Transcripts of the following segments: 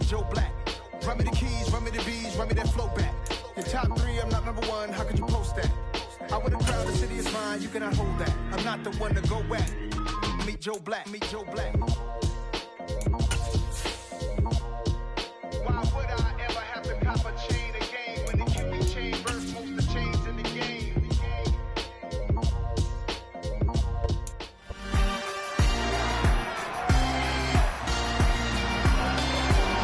Joe Black. Run me the keys, run me the bees, run me that flow back. Your top 3, I'm not number 1, how could you post that? I would have crowd, the city is mine, you cannot hold that. I'm not the one to go at. Meet Joe Black, meet Joe Black. Why would I ever have to cop a chain again when it can be chain verse most of the chains in the game?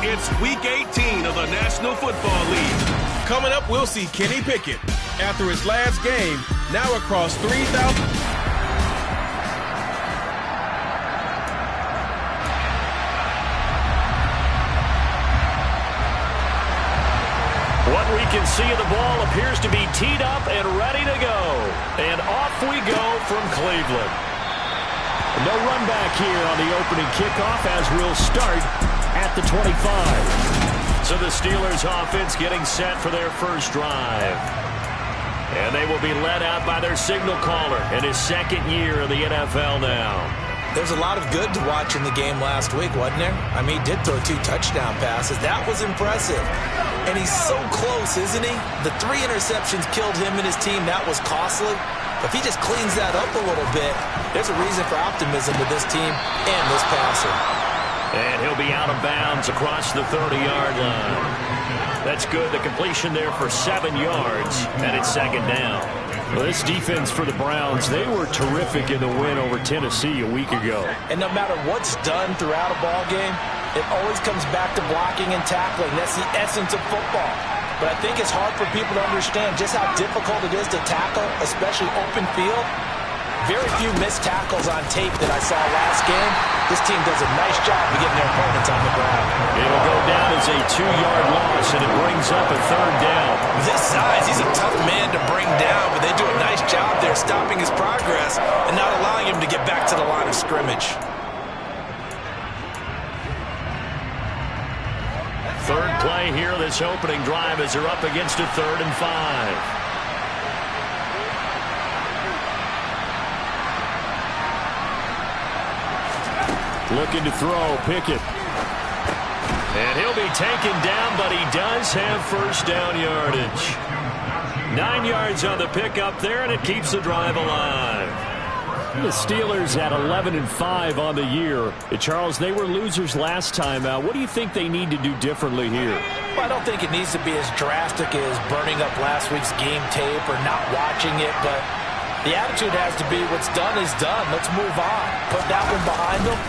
It's Week 18 of the National Football League. Coming up, we'll see Kenny Pickett. After his last game, now across 3,000. What we can see of the ball appears to be teed up and ready to go. And off we go from Cleveland. No run back here on the opening kickoff as we'll start at the 25. So the Steelers offense getting set for their first drive. And they will be led out by their signal caller in his second year in the NFL now. There's a lot of good to watch in the game last week, wasn't there? I mean, he did throw 2 touchdown passes. That was impressive. And he's so close, isn't he? The 3 interceptions killed him and his team. That was costly. If he just cleans that up a little bit, there's a reason for optimism with this team and this passer. And he'll be out of bounds across the 30-yard line. That's good. The completion there for 7 yards, and it's second down. Well, this defense for the Browns, they were terrific in the win over Tennessee a week ago. And no matter what's done throughout a ball game, it always comes back to blocking and tackling. That's the essence of football. But I think it's hard for people to understand just how difficult it is to tackle, especially open field. Very few missed tackles on tape that I saw last game. This team does a nice job of getting their opponents on the ground. It'll go down as a 2-yard loss, and it brings up a third down. This size, he's a tough man to bring down, but they do a nice job there stopping his progress and not allowing him to get back to the line of scrimmage. Third play here, this opening drive as they're up against a 3rd and 5. Looking to throw, Pickett. And he'll be taken down, but he does have first down yardage. 9 yards on the pickup there, and it keeps the drive alive. The Steelers at 11-5 on the year. Charles, they were losers last time out. What do you think they need to do differently here? Well, I don't think it needs to be as drastic as burning up last week's game tape or not watching it, but the attitude has to be what's done is done. Let's move on. Put that one behind them,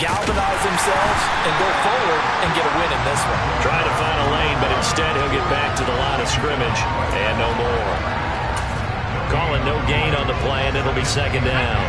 galvanize themselves, and go forward and get a win in this one. Trying to find a lane, but instead he'll get back to the line of scrimmage and no more. Calling no gain on the play, and it'll be second down.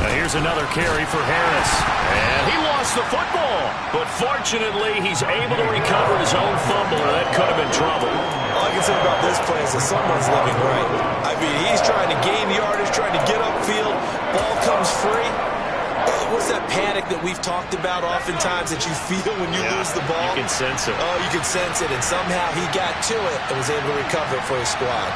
Here's another carry for Harris. And he lost the football. But fortunately, he's able to recover his own fumble, or that could have been trouble. All I can say about this play is that someone's living right. I mean, he's trying to gain yardage, trying to get upfield. Ball comes free. What's that panic that we've talked about oftentimes that you feel when you lose the ball? You can sense it. Oh, you can sense it. And somehow he got to it and was able to recover it for his squad.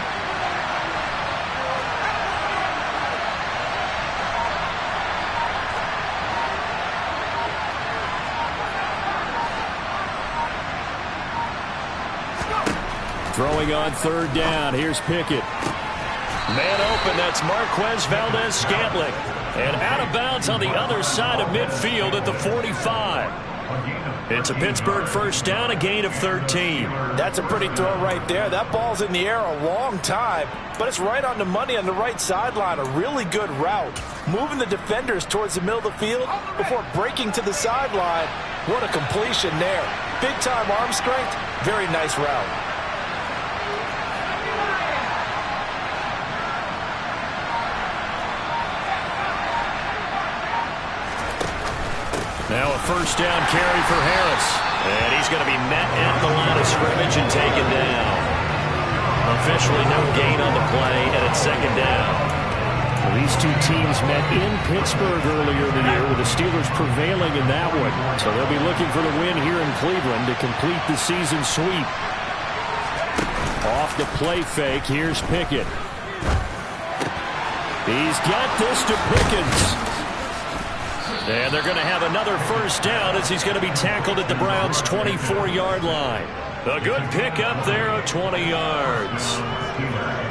Throwing on third down. Here's Pickett. Man open. That's Marquez Valdez-Scantling. And out of bounds on the other side of midfield at the 45. It's a Pittsburgh first down, a gain of 13. That's a pretty throw right there. That ball's in the air a long time, but it's right on the money on the right sideline. A really good route. Moving the defenders towards the middle of the field before breaking to the sideline. What a completion there. Big-time arm strength. Very nice route. Now a first down carry for Harris. And he's going to be met at the line of scrimmage and taken down. Officially no gain on the play, and it's second down. Well, these two teams met in Pittsburgh earlier in the year with the Steelers prevailing in that one. So they'll be looking for the win here in Cleveland to complete the season sweep. Off the play fake, here's Pickett. He's got this to Pickens. And they're going to have another first down as he's going to be tackled at the Browns' 24-yard line. A good pickup there of 20 yards.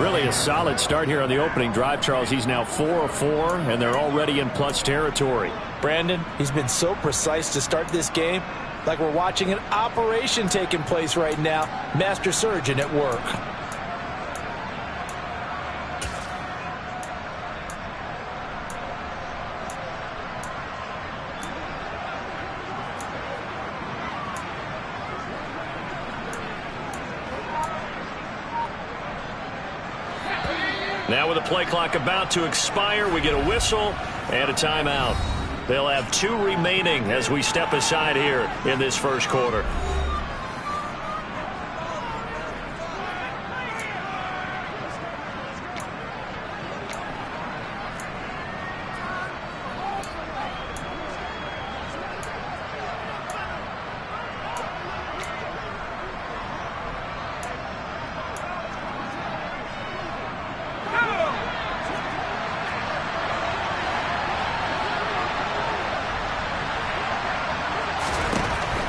Really a solid start here on the opening drive, Charles. He's now 4 of 4, and they're already in plus territory. Brandon, he's been so precise to start this game, like we're watching an operation taking place right now. Master surgeon at work. Now with the play clock about to expire, we get a whistle and a timeout. They'll have 2 remaining as we step aside here in this first quarter.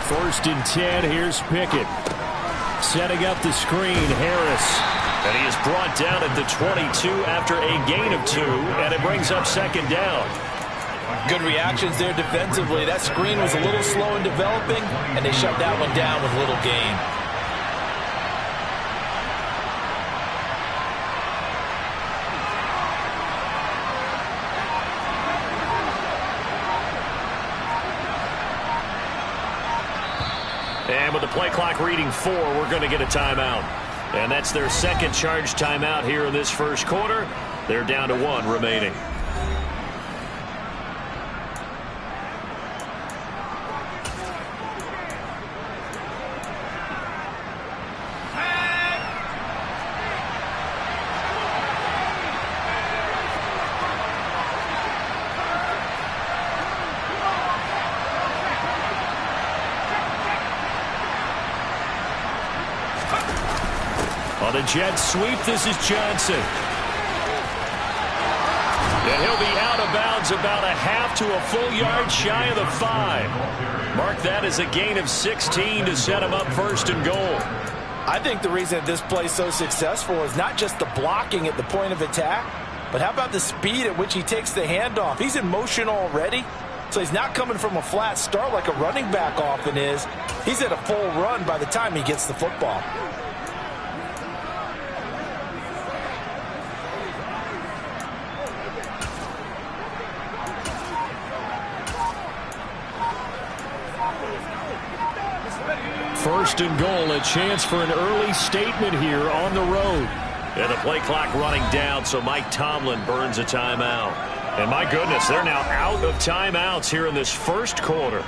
First and 10, here's Pickett. Setting up the screen, Harris. And he is brought down at the 22 after a gain of 2, and it brings up second down. Good reactions there defensively. That screen was a little slow in developing, and they shut that one down with little gain. And with the play clock reading 4, we're going to get a timeout. And that's their second charge timeout here in this first quarter. They're down to 1 remaining. On the jet sweep, this is Johnson. And he'll be out of bounds about a half to a full yard shy of the 5. Mark that as a gain of 16 to set him up first and goal. I think the reason that this play is so successful is not just the blocking at the point of attack, but how about the speed at which he takes the handoff? He's in motion already, so he's not coming from a flat start like a running back often is. He's at a full run by the time he gets the football. First and goal, a chance for an early statement here on the road. And the play clock running down, so Mike Tomlin burns a timeout. And my goodness, they're now out of timeouts here in this first quarter.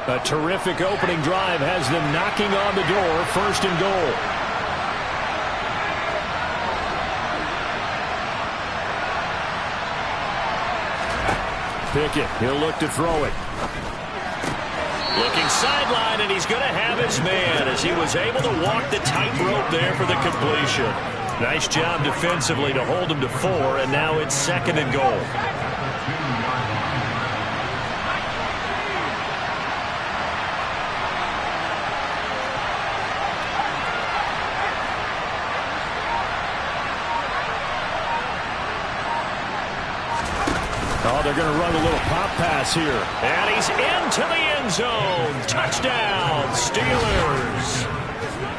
A terrific opening drive has them knocking on the door. First and goal. Pickett, he'll look to throw it. Looking sideline, and he's going to have his man as he was able to walk the tightrope there for the completion. Nice job defensively to hold him to 4, and now it's second and goal. Oh, they're going to run a little pop pass here. And he's into the end zone. Touchdown, Steelers.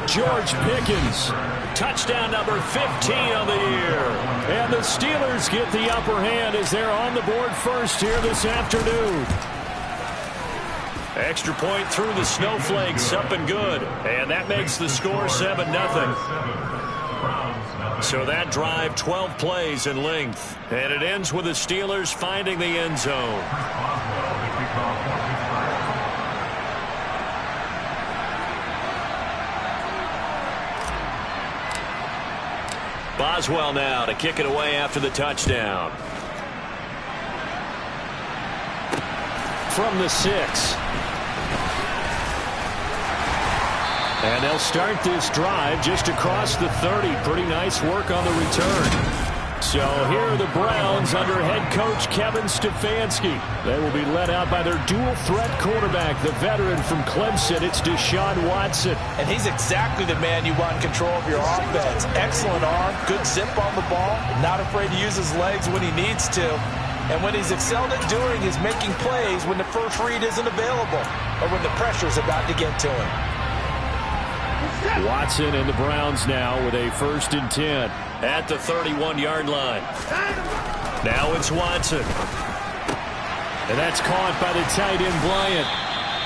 George Pickens, touchdown number 15 on the year. And the Steelers get the upper hand as they're on the board first here this afternoon. Extra point through the snowflakes, up and good. And that makes the score 7-0. So that drive, 12 plays in length. And it ends with the Steelers finding the end zone. Boswell now to kick it away after the touchdown. from the 6. And they'll start this drive just across the 30. Pretty nice work on the return. So here are the Browns under head coach Kevin Stefanski. They will be led out by their dual-threat quarterback, the veteran from Clemson. It's Deshaun Watson. And he's exactly the man you want in control of your offense. Excellent arm, good zip on the ball, not afraid to use his legs when he needs to. And when he's excelled at doing is making plays when the first read isn't available or when the pressure's about to get to him. Watson and the Browns now with a 1st and 10 at the 31-yard line. Now it's Watson. And that's caught by the tight end, Bryant.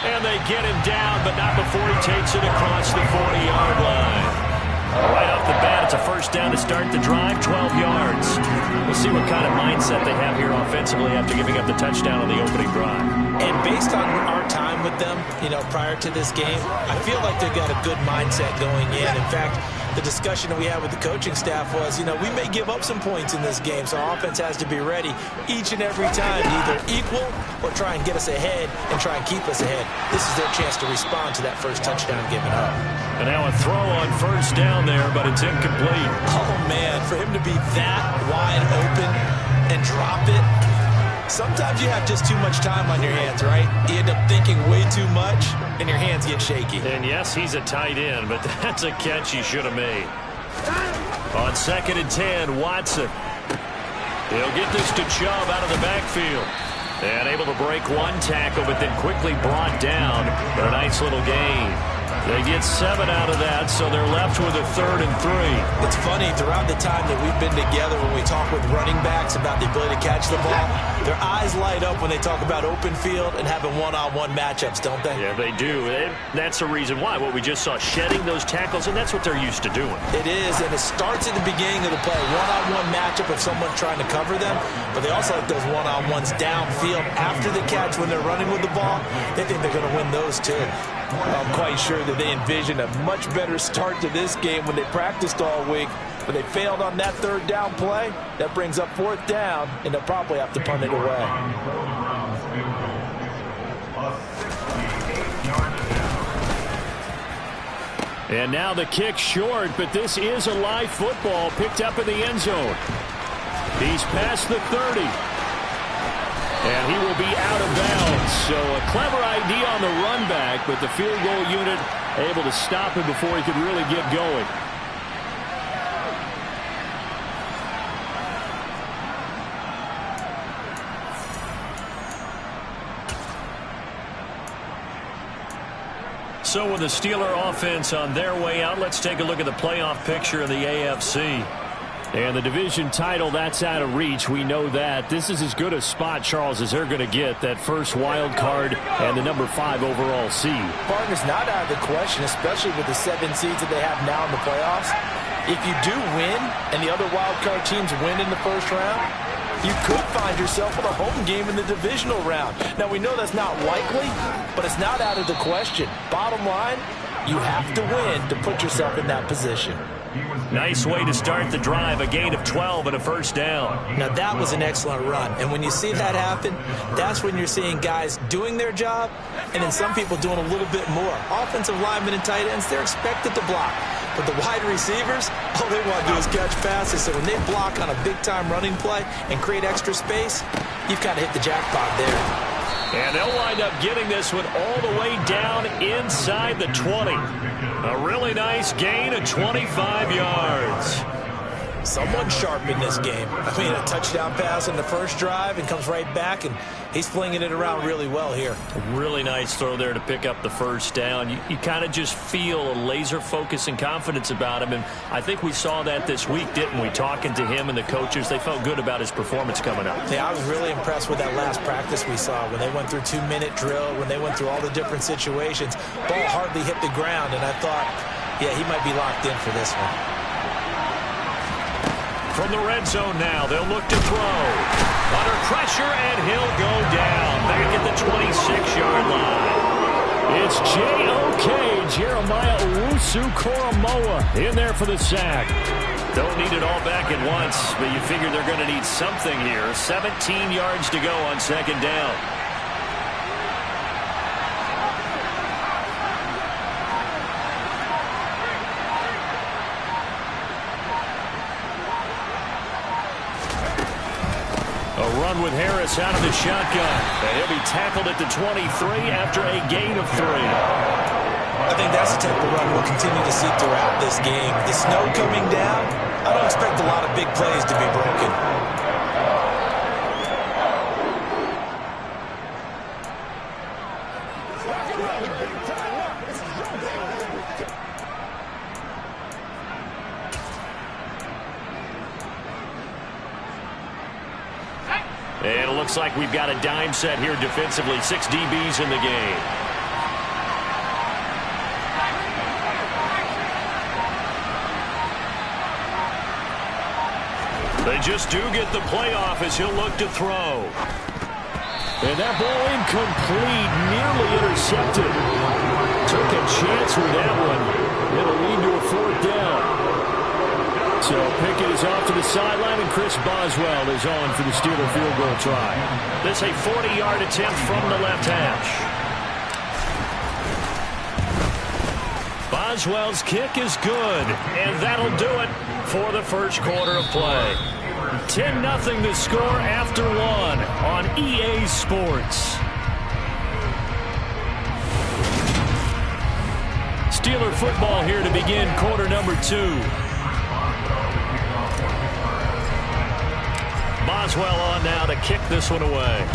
And they get him down, but not before he takes it across the 40-yard line. Right off the bat, it's a 1st down to start the drive, 12 yards. We'll see what kind of mindset they have here offensively after giving up the touchdown on the opening drive. And based on our time with them, prior to this game, I feel like they've got a good mindset going in. In fact, the discussion that we had with the coaching staff was, we may give up some points in this game, so our offense has to be ready each and every time to either equal or try and get us ahead and try and keep us ahead. This is their chance to respond to that first touchdown given up. And now a throw on 1st down there, but it's incomplete. Oh, man, for him to be that wide open and drop it. Sometimes you have just too much time on your hands, right? You end up thinking way too much, and your hands get shaky. And yes, he's a tight end, but that's a catch he should have made. On 2nd and 10, Watson. He'll get this to Chubb out of the backfield. And able to break one tackle, but then quickly brought down. But a nice little gain. They get 7 out of that, so they're left with a 3rd and 3. It's funny, throughout the time that we've been together when we talk with running backs about the ability to catch the ball, their eyes light up when they talk about open field and having one-on-one matchups, don't they? Yeah, they do. That's the reason why. What we just saw, shedding those tackles, and that's what they're used to doing. It is, and it starts at the beginning of the play. One-on-one matchup of someone trying to cover them, but they also like those one-on-ones downfield after the catch when they're running with the ball. They think they're going to win those too. I'm quite sure that they envisioned a much better start to this game when they practiced all week, but they failed on that 3rd down play. That brings up 4th down, and they'll probably have to punt it away. And now the kick short, but this is a live football picked up in the end zone. He's past the 30. And he will be out of bounds. So a clever idea on the run back, but the field goal unit able to stop him before he could really get going. So with the Steeler offense on their way out, let's take a look at the playoff picture of the AFC. And the division title, that's out of reach. We know that. This is as good a spot, Charles, as they're going to get. That first wild card and the number 5 overall seed. Partner's not out of the question, especially with the 7 seeds that they have now in the playoffs. If you do win and the other wild card teams win in the first round, you could find yourself with a home game in the divisional round. Now, we know that's not likely, but it's not out of the question. Bottom line, you have to win to put yourself in that position. Nice way to start the drive, a gain of 12 and a 1st down. Now, that was an excellent run. And when you see that happen, that's when you're seeing guys doing their job and then some people doing a little bit more. Offensive linemen and tight ends, they're expected to block. But the wide receivers, all they want to do is catch passes. So when they block on a big-time running play and create extra space, you've kind of hit the jackpot there. And they'll wind up getting this one all the way down inside the 20. A really nice gain of 25 yards. Someone sharp in this game. I mean, a touchdown pass in the first drive and comes right back, and he's flinging it around really well here. A really nice throw there to pick up the 1st down. You kind of just feel a laser focus and confidence about him, and I think we saw that this week, didn't we? Talking to him and the coaches, they felt good about his performance coming up. Yeah, I was really impressed with that last practice we saw when they went through 2-minute drill, when they went through all the different situations. Ball hardly hit the ground, and I thought, yeah, he might be locked in for this one. From the red zone now, they'll look to throw. Under pressure, and he'll go down. Back at the 26-yard line. It's J.O.K. Jeremiah Owusu-Koramoah in there for the sack. Don't need it all back at once, but you figure they're going to need something here. 17 yards to go on 2nd down. around with Harris out of the shotgun. And he'll be tackled at the 23 after a gain of 3. I think that's the type of run we'll continue to see throughout this game. The snow coming down, I don't expect a lot of big plays to be broken. And it looks like we've got a dime set here defensively. 6 DBs in the game. They just do get the playoff as he'll look to throw. And that ball incomplete, nearly intercepted. Took a chance with that one. It'll lead to a 4th down. So Pickett is off to the sideline, and Chris Boswell is on for the Steeler field goal try. This a 40-yard attempt from the left hash. Boswell's kick is good, and that'll do it for the first quarter of play. 10-0 the score after 1 on EA Sports. Steeler football here to begin quarter number 2. Boswell on now to kick this one away.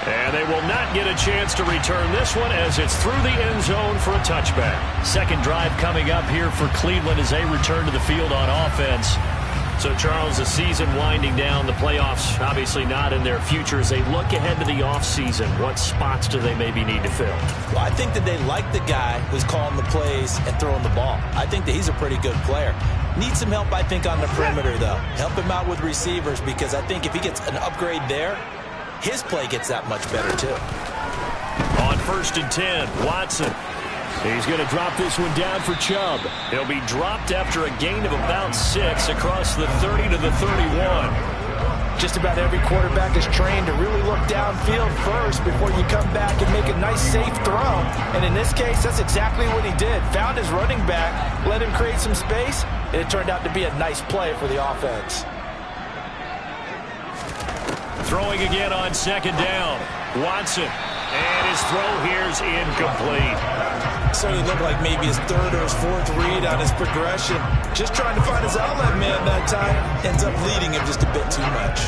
And they will not get a chance to return this one as it's through the end zone for a touchback. Second drive coming up here for Cleveland as they return to the field on offense. So, Charles, the season winding down, the playoffs obviously not in their future. As they look ahead to the offseason, what spots do they maybe need to fill? Well, I think that they like the guy who's calling the plays and throwing the ball. I think that he's a pretty good player. Needs some help, I think, on the perimeter, though. Help him out with receivers, because I think if he gets an upgrade there, his play gets that much better, too. On 1st and 10, Watson. He's going to drop this one down for Chubb. He'll be dropped after a gain of about 6 across the 30 to the 31. Just about every quarterback is trained to really look downfield first before you come back and make a nice, safe throw. And in this case, that's exactly what he did. Found his running back, let him create some space, and it turned out to be a nice play for the offense. Throwing again on 2nd down. Watson. And his throw here is incomplete. Certainly looked like maybe his 3rd or his 4th read on his progression. Just trying to find his outlet man that time. Ends up leading him just a bit too much.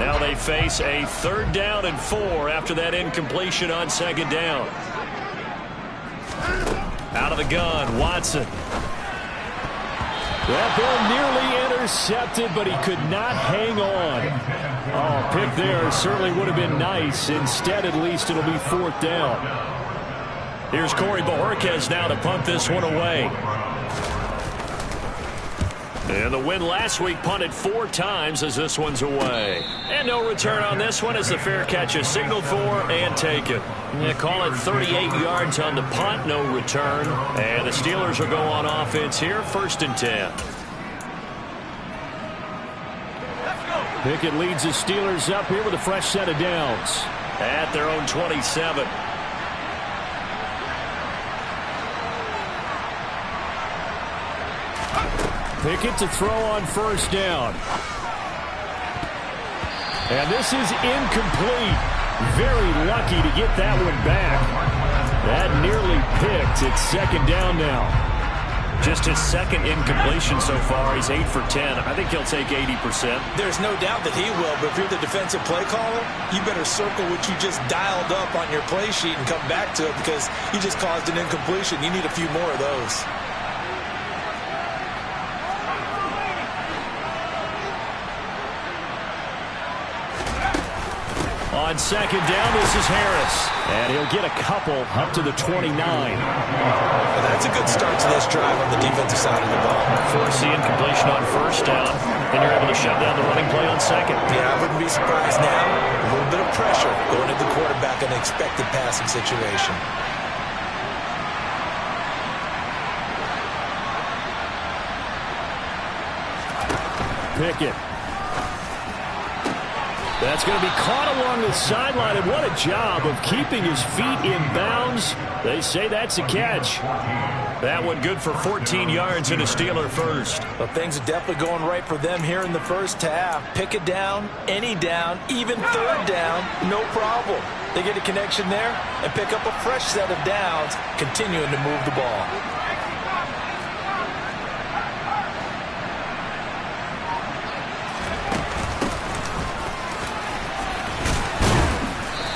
Now they face a 3rd down and 4 after that incompletion on 2nd down. Out of the gun, Watson. That ball nearly intercepted, but he could not hang on. Oh, pick there certainly would have been nice. Instead, at least, it'll be 4th down. Here's Corey Bojorquez now to punt this one away. And the win last week punted 4 times as this one's away. And no return on this one as the fair catch is signaled for and taken. They call it 38 yards on the punt, no return. And the Steelers will go on offense here, 1st and 10. Pickett leads the Steelers up here with a fresh set of downs at their own 27. Pickett to throw on 1st down. And this is incomplete. Very lucky to get that one back. That nearly picked. It's 2nd down now. Just his 2nd incompletion so far. He's 8 for 10. I think he'll take 80%. There's no doubt that he will, but if you're the defensive play caller, you better circle what you just dialed up on your play sheet and come back to it, because you just caused an incompletion. You need a few more of those. On 2nd down, this is Harris. And he'll get a couple up to the 29. Well, that's a good start to this drive on the defensive side of the ball. Force the incompletion on 1st down. Then you're able to shut down the running play on 2nd. Yeah, I wouldn't be surprised now. A little bit of pressure going at the quarterback in an expected passing situation. Pickett. That's going to be caught along the sideline, and what a job of keeping his feet in bounds. They say that's a catch. That one good for 14 yards and a Steeler first. Well, things are definitely going right for them here in the first half. Pick a down, any down, even third down, no problem. They get a connection there and pick up a fresh set of downs, continuing to move the ball.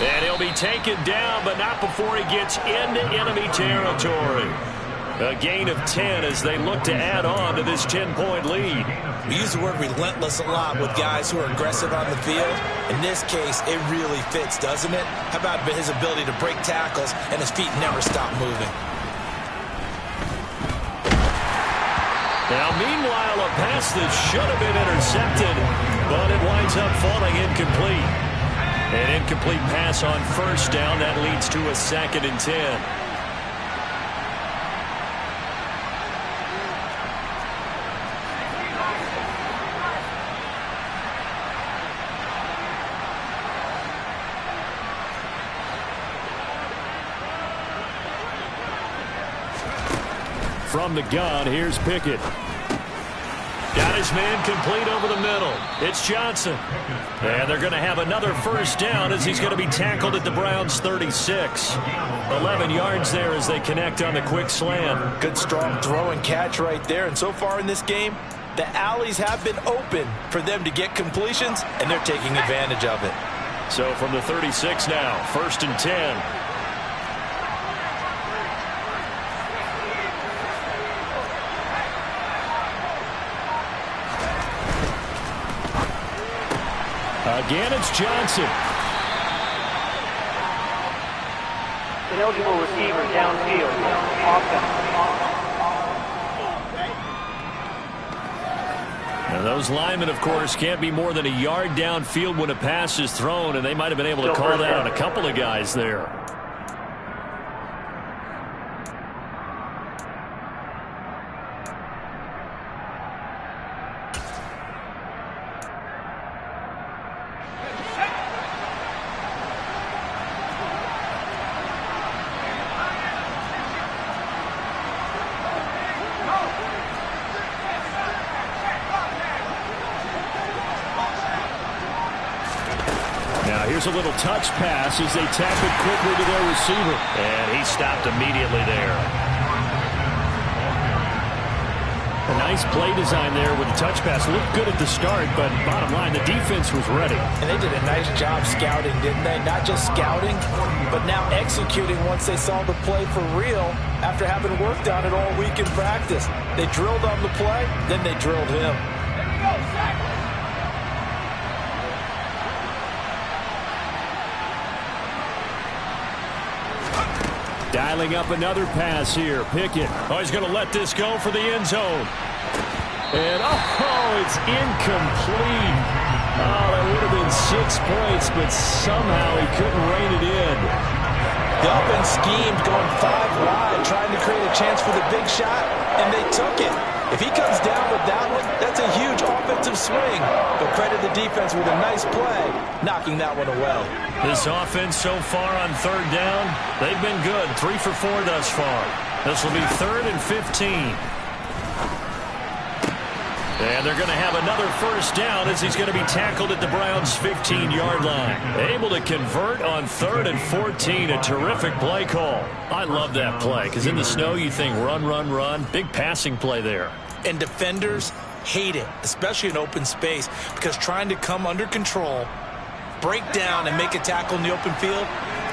And he'll be taken down, but not before he gets into enemy territory. A gain of 10 as they look to add on to this 10-point lead. We use the word relentless a lot with guys who are aggressive on the field. In this case, it really fits, doesn't it? How about his ability to break tackles and his feet never stop moving? Now, meanwhile, a pass that should have been intercepted, but it winds up falling incomplete. An incomplete pass on first down. That leads to a 2nd and 10. From the gun, here's Pickett. Got his man complete over the middle. It's Johnson. And they're going to have another first down as he's going to be tackled at the Browns' 36. 11 yards there as they connect on the quick slant. Good, strong throw and catch right there. And so far in this game, the alleys have been open for them to get completions, and they're taking advantage of it. So from the 36 now, 1st and 10. Again, it's Johnson. Ineligible receiver downfield. Now those linemen, of course, can't be more than a yard downfield when a pass is thrown, and they might have been able to call that on a couple of guys there. Here's a little touch pass as they tap it quickly to their receiver. And he stopped immediately there. A nice play design there with the touch pass. Looked good at the start, but bottom line, the defense was ready. And they did a nice job scouting, didn't they? Not just scouting, but now executing once they saw the play for real after having worked on it all week in practice. They drilled on the play, then they drilled him. Dialing up another pass here. Pickett. Oh, he's going to let this go for the end zone. And, oh, it's incomplete. Oh, that would have been 6 points, but somehow he couldn't rein it in. The offense schemed, going 5 wide, trying to create a chance for the big shot, and they took it. If he comes down with that one, that's a huge offensive swing. But credit the defense with a nice play, knocking that one away. This offense so far on 3rd down, they've been good. 3 for 4 thus far. This will be 3rd and 15. And they're going to have another first down as he's going to be tackled at the Browns' 15-yard line. Able to convert on 3rd and 14. A terrific play call. I love that play because in the snow you think run, run, run. Big passing play there. And defenders hate it, especially in open space, because trying to come under control, break down, and make a tackle in the open field,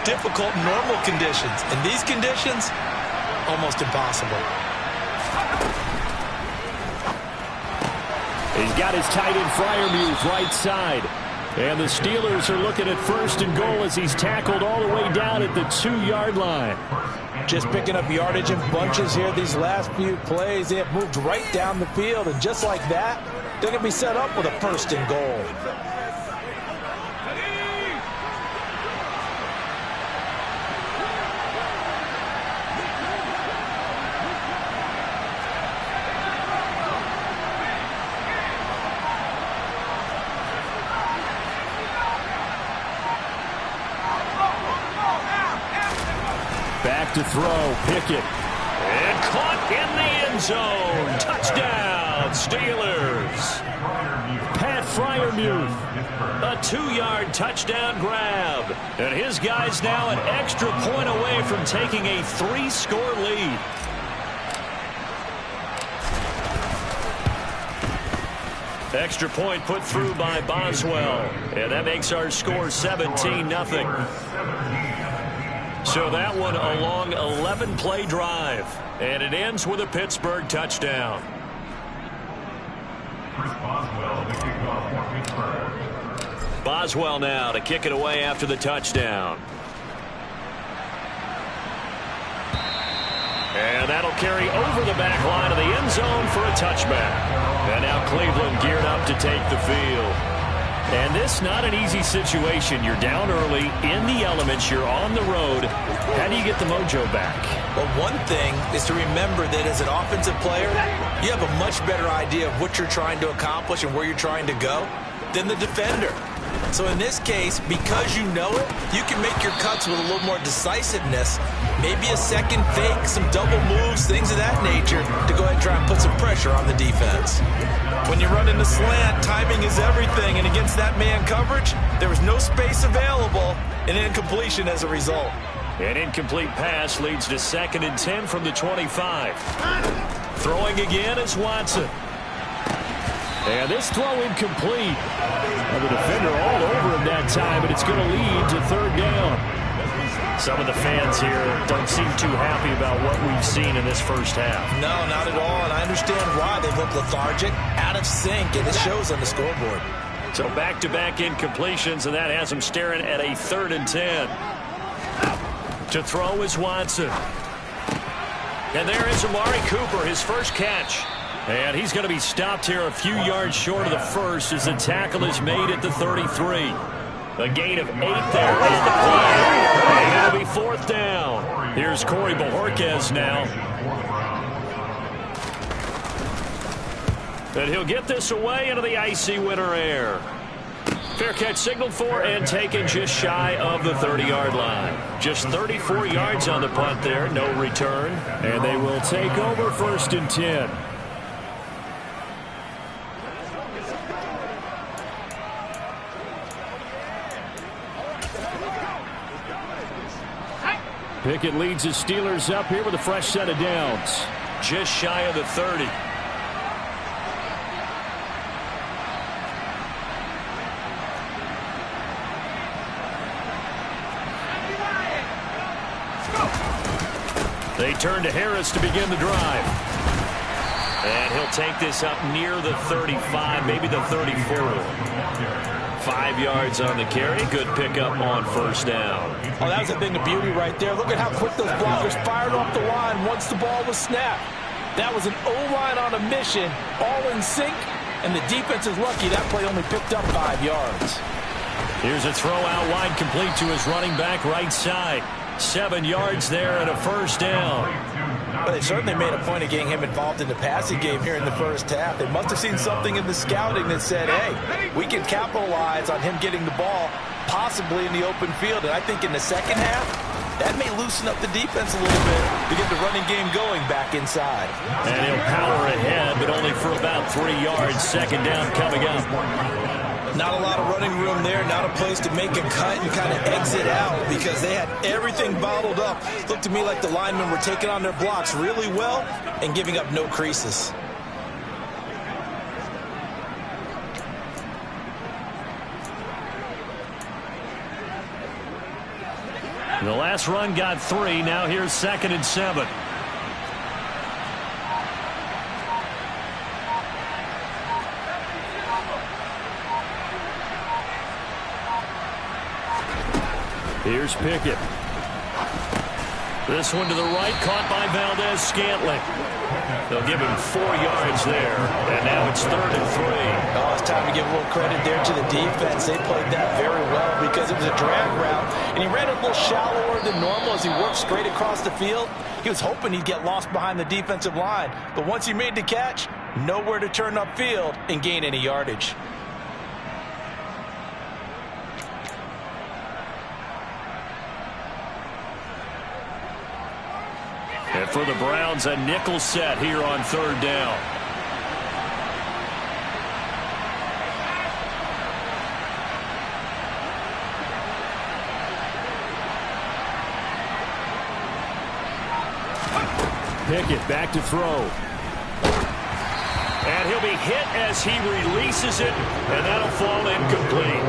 difficult in normal conditions. In these conditions, almost impossible. He's got his tight end Freiermuth right side. And the Steelers are looking at 1st and goal as he's tackled all the way down at the 2-yard line. Just picking up yardage in bunches here these last few plays. They have moved right down the field, and just like that, they're going to be set up with a 1st and goal. back to throw. Pickett. And caught in the end zone. Touchdown, Steelers. Pat Freiermuth. A 2-yard touchdown grab. And his guy's now an extra point away from taking a 3-score lead. Extra point put through by Boswell. And that makes our score 17-0. So that one a long 11-play drive. And it ends with a Pittsburgh touchdown. Boswell now to kick it away after the touchdown. And that'll carry over the back line of the end zone for a touchback. And now Cleveland geared up to take the field. And this not an easy situation. You're down early, in the elements, you're on the road. How do you get the mojo back? Well, one thing is to remember that as an offensive player, you have a much better idea of what you're trying to accomplish and where you're trying to go than the defender. So in this case, because you know it, you can make your cuts with a little more decisiveness. Maybe a second fake, some double moves, things of that nature to go ahead and try and put some pressure on the defense. When you run in the slant, timing is everything, and against that man coverage, there was no space available, and incompletion as a result. An incomplete pass leads to 2nd and 10 from the 25. Throwing again is Watson. And this throw incomplete. And the defender all over him that time, and it's going to lead to 3rd down. Some of the fans here don't seem too happy about what we've seen in this first half. No, not at all, and I understand why. They look lethargic, out of sync, and it shows on the scoreboard. So back-to-back incompletions, and that has them staring at a 3rd and 10. To throw is Watson. And there is Amari Cooper, his first catch. And he's going to be stopped here a few yards short of the first as the tackle is made at the 33. A gain of 8 there is the play. And it'll be 4th down. Here's Corey Bojorquez now. And he'll get this away into the icy winter air. Fair catch signaled for and taken just shy of the 30-yard line. Just 34 yards on the punt there, no return. And they will take over 1st and 10. Pickett leads his Steelers up here with a fresh set of downs. Just shy of the 30. They turn to Harris to begin the drive. And he'll take this up near the 35, maybe the 34. 5 yards on the carry. Good pickup on 1st down. Oh, that was a thing of beauty right there. Look at how quick those blockers fired off the line once the ball was snapped. That was an O-line on a mission, all in sync, and the defense is lucky that play only picked up 5 yards. Here's a throw out wide, complete to his running back right side. 7 yards there and a 1st down. But they certainly made a point of getting him involved in the passing game here in the first half. They must have seen something in the scouting that said, hey, we can capitalize on him getting the ball, possibly in the open field. And I think in the second half, that may loosen up the defense a little bit to get the running game going back inside. And he'll power ahead, but only for about 3 yards. 2nd down coming up. Not a lot of running room there, not a place to make a cut and kind of exit out because they had everything bottled up. Looked to me like the linemen were taking on their blocks really well and giving up no creases. The last run got 3. Now here's 2nd and 7. Here's Pickett. This one to the right, caught by Valdez-Scantling. They'll give him 4 yards there, and now it's 3rd and 3. Oh, it's time to give a little credit there to the defense. They played that very well because it was a drag route, and he ran it a little shallower than normal as he worked straight across the field. He was hoping he'd get lost behind the defensive line, but once he made the catch, nowhere to turn upfield and gain any yardage. for the Browns, a nickel set here on third down. Pickett back to throw. And he'll be hit as he releases it, and that'll fall incomplete.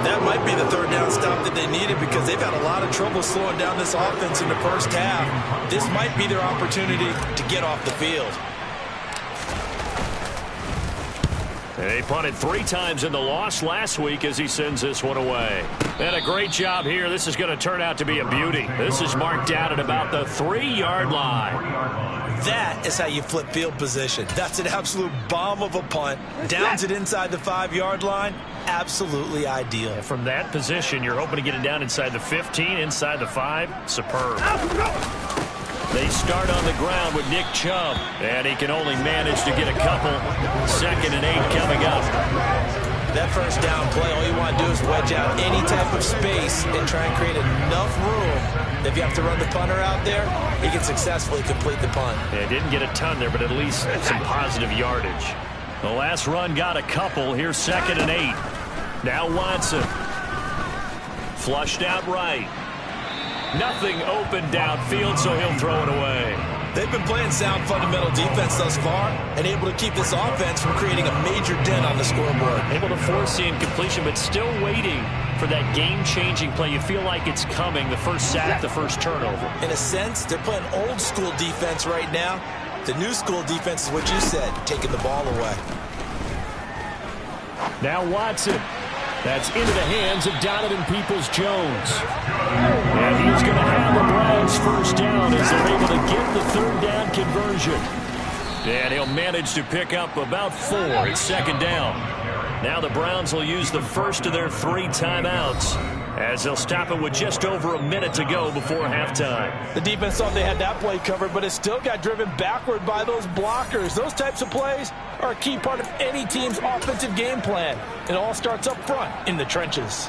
That might be the third down stop that they needed because they've had a lot of trouble slowing down this offense in the first half. This might be their opportunity to get off the field. And he punted 3 times in the loss last week as he sends this one away. And a great job here. This is going to turn out to be a beauty. This is marked down at about the 3-yard line. That is how you flip field position. That's an absolute bomb of a punt. Downs it inside the 5-yard line. Absolutely ideal. And from that position, you're hoping to get it down inside the 15, inside the 5. Superb. They start on the ground with Nick Chubb, and he can only manage to get a couple. 2nd and 8 coming up. That first down play, all you want to do is wedge out any type of space and try and create enough room. If you have to run the punter out there, he can successfully complete the punt. Yeah, didn't get a ton there, but at least some positive yardage. The last run got a couple. Here's 2nd and 8. Now Watson. Flushed out right. Nothing open downfield, so he'll throw it away. They've been playing sound fundamental defense thus far and able to keep this offense from creating a major dent on the scoreboard. Able to force the incompletion, but still waiting for that game-changing play. You feel like it's coming, the first sack, the first turnover. In a sense, they're playing old-school defense right now. The new-school defense is what you said, taking the ball away. Now Watson. That's into the hands of Donovan Peoples-Jones. And he's going to have the Browns first down as they're able to get the third down conversion. And he'll manage to pick up about 4 at 2nd down. Now the Browns will use the first of their 3 timeouts as they'll stop it with just over a minute to go before halftime. The defense thought they had that play covered, but it still got driven backward by those blockers. Those types of plays are a key part of any team's offensive game plan. It all starts up front in the trenches.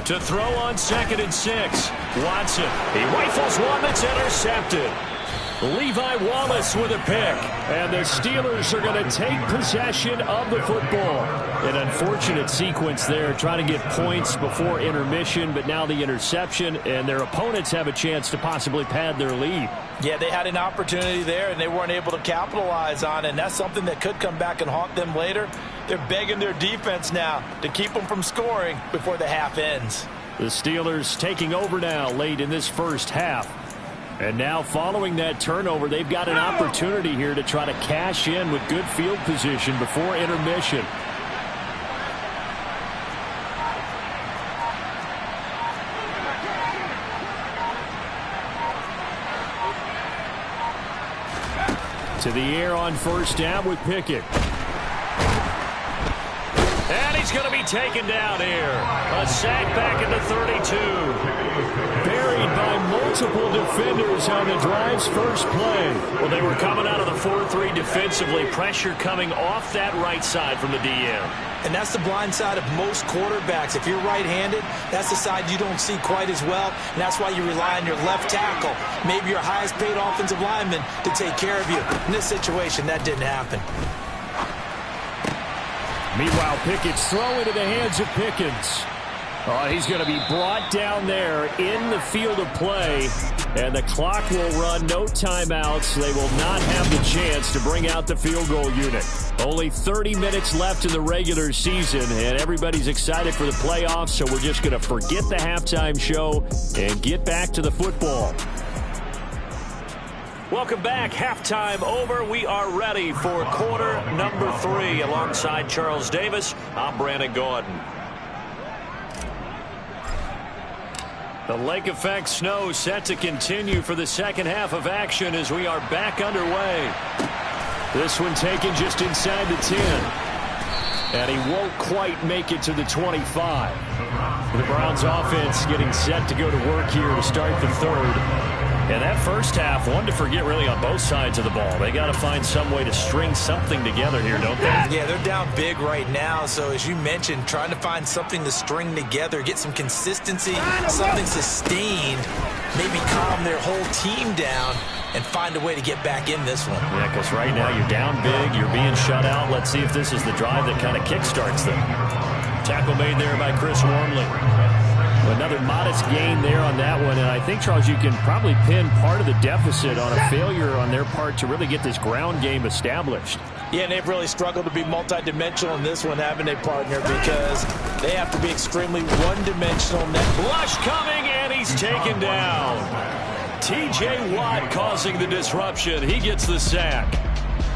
To throw on 2nd and 6. Watson. He rifles one that's intercepted. Levi Wallace with a pick. And the Steelers are going to take possession of the football. An unfortunate sequence there, trying to get points before intermission, but now the interception, and their opponents have a chance to possibly pad their lead. Yeah, they had an opportunity there, and they weren't able to capitalize on it, and that's something that could come back and haunt them later. They're begging their defense now to keep them from scoring before the half ends. The Steelers taking over now late in this first half. And now following that turnover, they've got an opportunity here to try to cash in with good field position before intermission. To the air on first down with Pickett. And he's going to be taken down here. A sack back at the 32. Buried by multiple defenders on the drive's first play. Well, they were coming out of the 4-3 defensively. Pressure coming off that right side from the DM. And that's the blind side of most quarterbacks. If you're right-handed, that's the side you don't see quite as well. And that's why you rely on your left tackle, maybe your highest-paid offensive lineman, to take care of you. In this situation, that didn't happen. Meanwhile, Pickett's throw into the hands of Pickens. Oh, he's going to be brought down there in the field of play, and the clock will run. No timeouts. They will not have the chance to bring out the field goal unit. Only 30 minutes left in the regular season, and everybody's excited for the playoffs, so we're just going to forget the halftime show and get back to the football. Welcome back. Halftime over. We are ready for quarter number 3. Alongside Charles Davis, I'm Brandon Gordon. The lake effect snow set to continue for the second half of action as we are back underway. This one taken just inside the 10. And he won't quite make it to the 25. The Browns offense getting set to go to work here to start the third. And that first half, one to forget really on both sides of the ball. They got to find some way to string something together here, don't they? Yeah, they're down big right now. So as you mentioned, trying to find something to string together, get some consistency, something sustained, maybe calm their whole team down and find a way to get back in this one. Yeah, because right now you're down big, you're being shut out. Let's see if this is the drive that kind of kickstarts them. Tackle made there by Chris Wormley. Another modest gain there on that one, and I think, Charles, you can probably pin part of the deficit on a failure on their part to really get this ground game established. Yeah, and they've really struggled to be multidimensional in this one, haven't they, partner? Because they have to be extremely one-dimensional. Blush coming, and he's taken down. T.J. Watt causing the disruption. He gets the sack.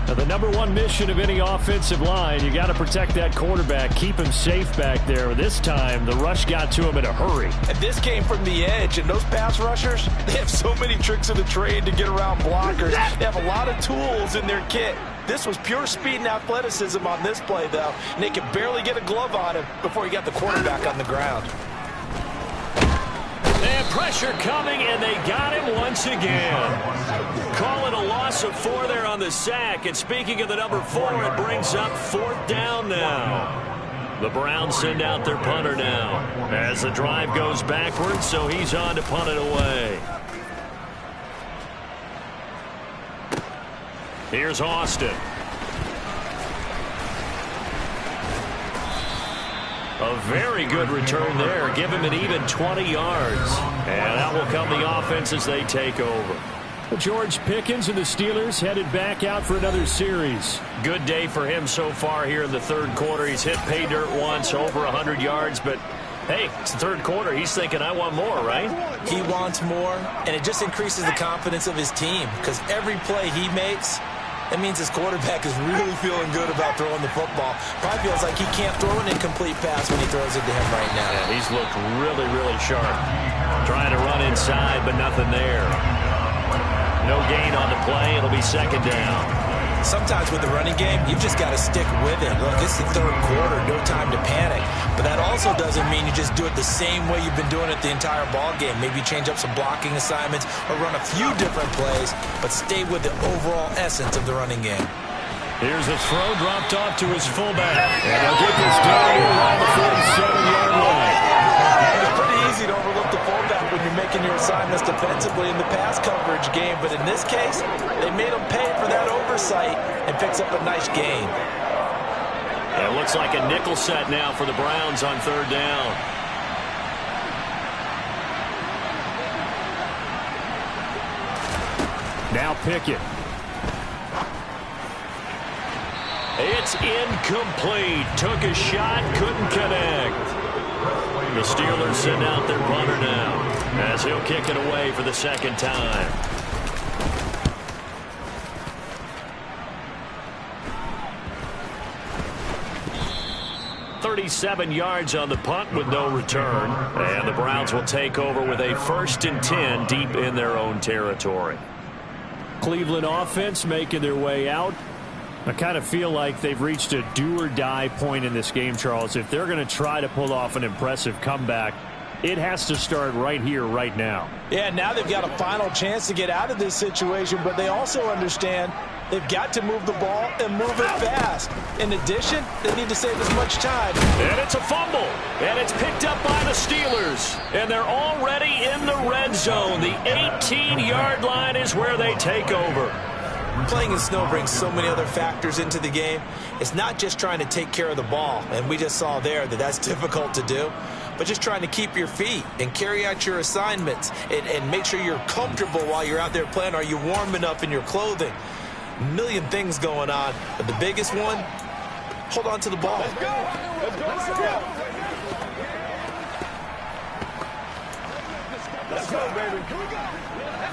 Now, the number one mission of any offensive line, you got to protect that quarterback, keep him safe back there. This time, the rush got to him in a hurry. And this came from the edge, and those pass rushers, they have so many tricks of the trade to get around blockers. They have a lot of tools in their kit. This was pure speed and athleticism on this play, though, and they could barely get a glove on him before he got the quarterback on the ground. And pressure coming, and they got him once again. Call it a loss of 4 there on the sack. And speaking of the number 4, it brings up 4th down now. The Browns send out their punter now as the drive goes backwards, so he's on to punt it away. Here's Austin. A very good return there. Give him an even 20 yards. And out will come the offense as they take over. George Pickens and the Steelers headed back out for another series. Good day for him so far here in the third quarter. He's hit pay dirt once, over 100 yards. But, hey, it's the third quarter. He's thinking, I want more, right? He wants more, and it just increases the confidence of his team because every play he makes, that means his quarterback is really feeling good about throwing the football. Probably feels like he can't throw an incomplete pass when he throws it to him right now. Yeah, he's looked really, really sharp. Trying to run inside, but nothing there. No gain on the play. It'll be 2nd down. Sometimes with the running game, you've just got to stick with it. Look, it's the third quarter, no time to panic. But that also doesn't mean you just do it the same way you've been doing it the entire ball game. Maybe change up some blocking assignments or run a few different plays, but stay with the overall essence of the running game. Here's a throw dropped off to his fullback. And they'll get this down here around the 47-yard line. It's pretty easy to overlook the fullback when you're making your assignments defensively in the pass coverage game. But in this case, they made him pay for that oversight and picks up a nice gain. It looks like a nickel set now for the Browns on 3rd down. Now Pickett. It's incomplete. Took a shot, couldn't connect. The Steelers send out their punter now as he'll kick it away for the 2nd time. .37 yards on the punt with no return. And the Browns will take over with a 1st and 10 deep in their own territory. Cleveland offense making their way out. I kind of feel like they've reached a do-or-die point in this game, Charles. If they're going to try to pull off an impressive comeback, it has to start right here, right now. Yeah, now they've got a final chance to get out of this situation, but they also understand they've got to move the ball and move it fast. In addition, they need to save as much time. And it's a fumble, and it's picked up by the Steelers. And they're already in the red zone. The 18-yard line is where they take over. Playing in snow brings so many other factors into the game. It's not just trying to take care of the ball, and we just saw there that that's difficult to do, but just trying to keep your feet and carry out your assignments and make sure you're comfortable while you're out there playing. Are you warm enough in your clothing? A million things going on, but the biggest one, hold on to the ball. Let's go. Let's go. Let's go, baby.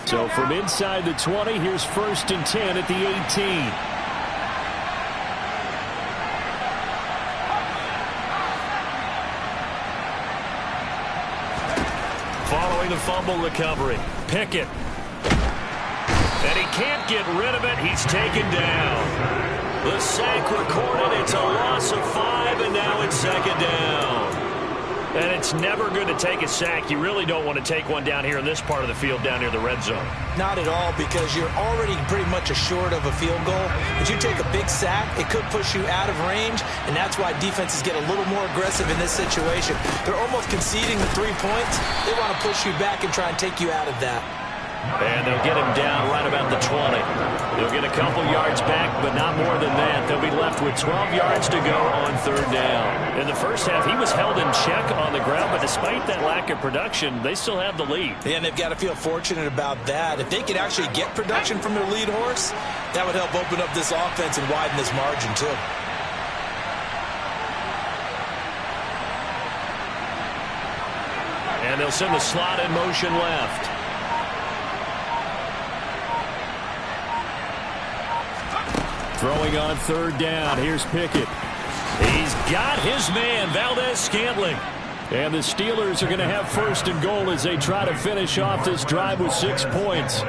So from inside the 20, here's 1st and 10 at the 18. Following the fumble recovery, Pickett. And he can't get rid of it. He's taken down. The sack recorded. It's a loss of 5, and now it's 2nd down. And it's never good to take a sack. You really don't want to take one down here in this part of the field, down near the red zone. Not at all, because you're already pretty much assured of a field goal. If you take a big sack, it could push you out of range, and that's why defenses get a little more aggressive in this situation. They're almost conceding the 3 points. They want to push you back and try and take you out of that. And they'll get him down right about the 20. They'll get a couple yards back, but not more than that. They'll be left with 12 yards to go on third down. In the first half, he was held in check on the ground, but despite that lack of production, they still have the lead. Yeah, and they've got to feel fortunate about that. If they could actually get production from their lead horse, that would help open up this offense and widen this margin, too. And they'll send the slot in motion left. Throwing on third down. Here's Pickett. He's got his man, Valdez-Scantling. And the Steelers are going to have first and goal as they try to finish off this drive with 6 points.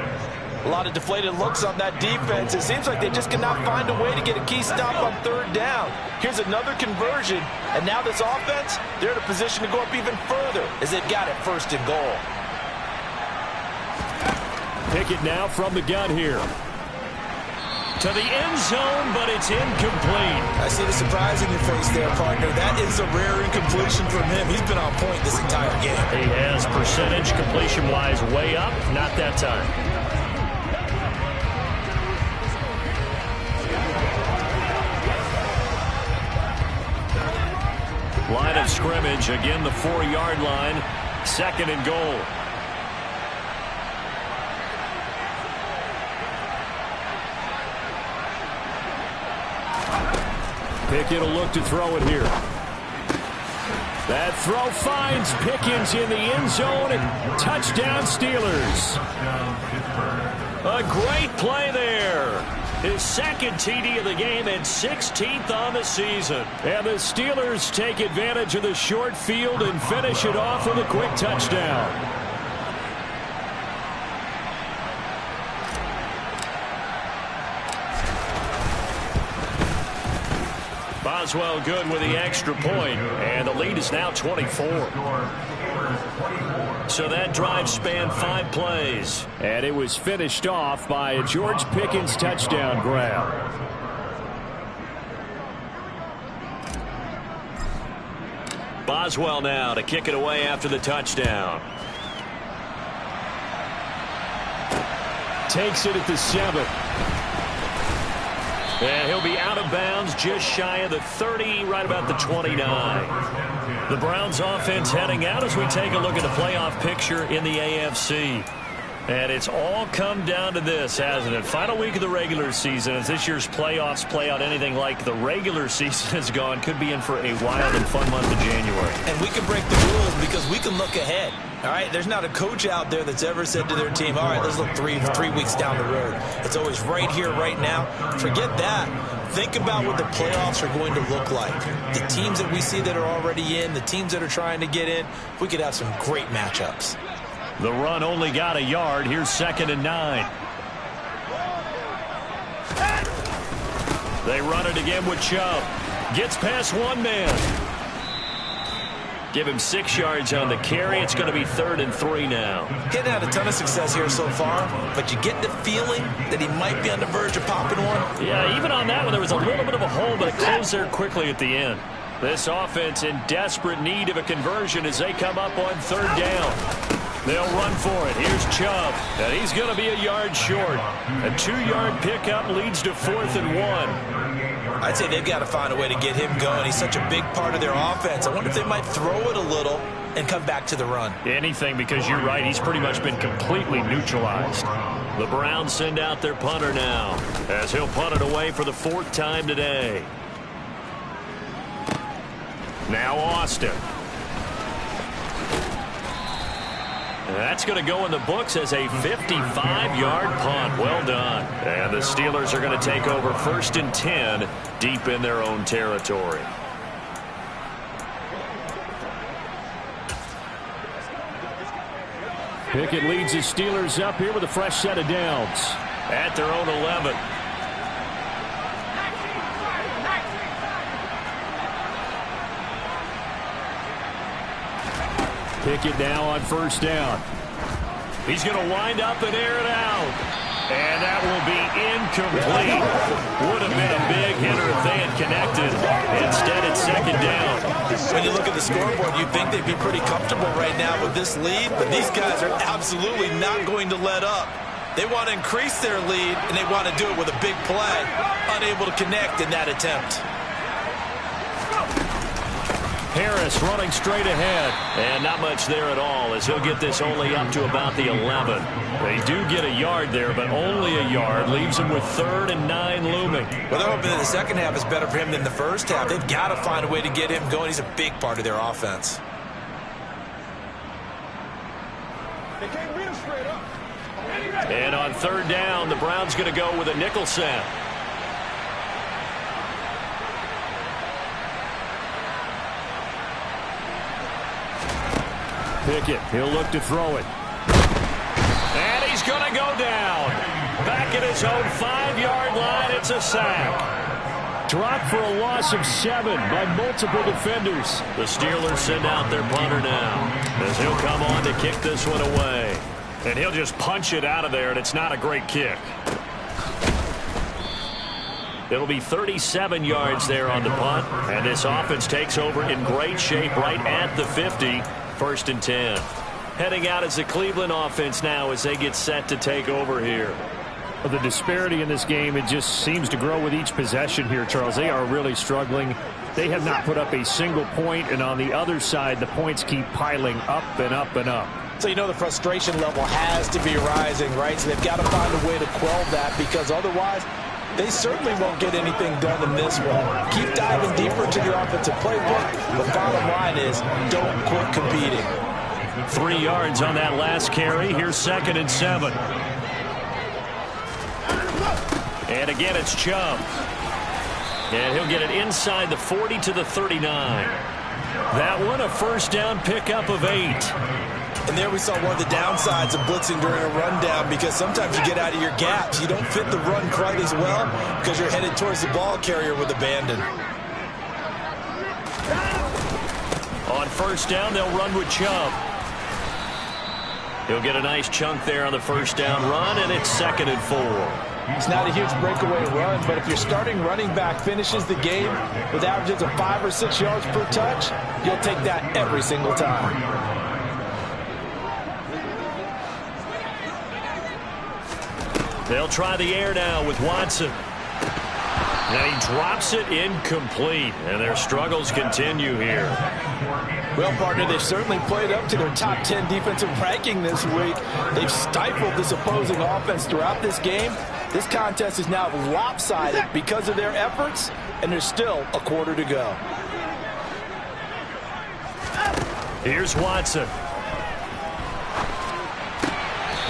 A lot of deflated looks on that defense. It seems like they just cannot find a way to get a key stop on third down. Here's another conversion, and now this offense, they're in a position to go up even further as they've got it first and goal. Pickett now from the gun here. To the end zone, but it's incomplete. I see the surprise in your face there, partner. That is a rare incompletion from him. He's been on point this entire game. He has percentage completion-wise way up. Not that time. Line of scrimmage, again the 4-yard line. Second and goal. Pickett will look to throw it here. That throw finds Pickens in the end zone, and touchdown Steelers. A great play there. His second TD of the game and 16th on the season. And the Steelers take advantage of the short field and finish it off with a quick touchdown. Boswell good with the extra point, and the lead is now 24. So that drive spanned 5 plays, and it was finished off by a George Pickens touchdown grab. Boswell now to kick it away after the touchdown. Takes it at the 7. And he'll be out of bounds just shy of the 30, right about the 29. The Browns offense heading out as we take a look at the playoff picture in the AFC. And it's all come down to this, hasn't it? Final week of the regular season. As this year's playoffs play out anything like the regular season has gone, could be in for a wild and fun month of January. And we can break the rules because we can look ahead. All right, there's not a coach out there that's ever said to their team, all right, let's look three weeks down the road. It's always right here, right now. Forget that. Think about what the playoffs are going to look like. The teams that we see that are already in, the teams that are trying to get in, we could have some great matchups. The run only got a yard. Here's 2nd and 9. They run it again with Chubb. Gets past one man. Give him 6 yards on the carry. It's going to be 3rd and 3 now. Getting had a ton of success here so far, but you get the feeling that he might be on the verge of popping one. Yeah, even on that one, there was a little bit of a hole, but it closed there quickly at the end. This offense in desperate need of a conversion as they come up on 3rd down. They'll run for it. Here's Chubb, and he's going to be a yard short. A 2-yard pickup leads to 4th and 1. I'd say they've got to find a way to get him going. He's such a big part of their offense. I wonder if they might throw it a little and come back to the run. Anything, because you're right. He's pretty much been completely neutralized. The Browns send out their punter now, as he'll punt it away for the 4th time today. Now Austin. That's going to go in the books as a 55-yard punt. Well done. And the Steelers are going to take over 1st and 10 deep in their own territory. Pickett leads the Steelers up here with a fresh set of downs at their own 11. Pickett now on first down. He's going to wind up and air it out. And that will be incomplete. Would have been a big hitter if they had connected. Instead, it's second down. When you look at the scoreboard, you'd think they'd be pretty comfortable right now with this lead, but these guys are absolutely not going to let up. They want to increase their lead, and they want to do it with a big play. Unable to connect in that attempt. Harris running straight ahead. And not much there at all, as he'll get this only up to about the 11. They do get a yard there, but only a yard. Leaves him with 3rd and 9 looming. Well, they're hoping that the second half is better for him than the first half. They've got to find a way to get him going. He's a big part of their offense. And on 3rd down, the Browns going to go with a nickel set. Pickett, he'll look to throw it. And he's going to go down. Back at his own 5-yard line, it's a sack. Dropped for a loss of 7 by multiple defenders. The Steelers send out their punter now, as he'll come on to kick this one away. And he'll just punch it out of there, and it's not a great kick. It'll be 37 yards there on the punt, and this offense takes over in great shape right at the 50. 1st and 10. Heading out as the Cleveland offense now as they get set to take over here. Well, the disparity in this game, it just seems to grow with each possession here, Charles. They are really struggling. They have not put up a single point, and on the other side, the points keep piling up and up and up. So you know the frustration level has to be rising, right? So they've got to find a way to quell that, because otherwise they certainly won't get anything done in this one. Keep diving deeper into the offensive playbook. The bottom line is don't quit competing. 3 yards on that last carry. Here's 2nd and 7. And again, it's Chubb. And he'll get it inside the 40 to the 39. That one a first down pickup of 8. And there we saw one of the downsides of blitzing during a rundown, because sometimes you get out of your gaps. You don't fit the run quite as well because you're headed towards the ball carrier with abandon. On first down, they'll run with Chubb. He'll get a nice chunk there on the first down run, and it's 2nd and 4. It's not a huge breakaway run, but if your starting running back finishes the game with averages of 5 or 6 yards per touch, you'll take that every single time. They'll try the air now with Watson. And he drops it incomplete, and their struggles continue here. Well, partner, they've certainly played up to their top 10 defensive ranking this week. They've stifled this opposing offense throughout this game. This contest is now lopsided because of their efforts, and there's still a quarter to go. Here's Watson.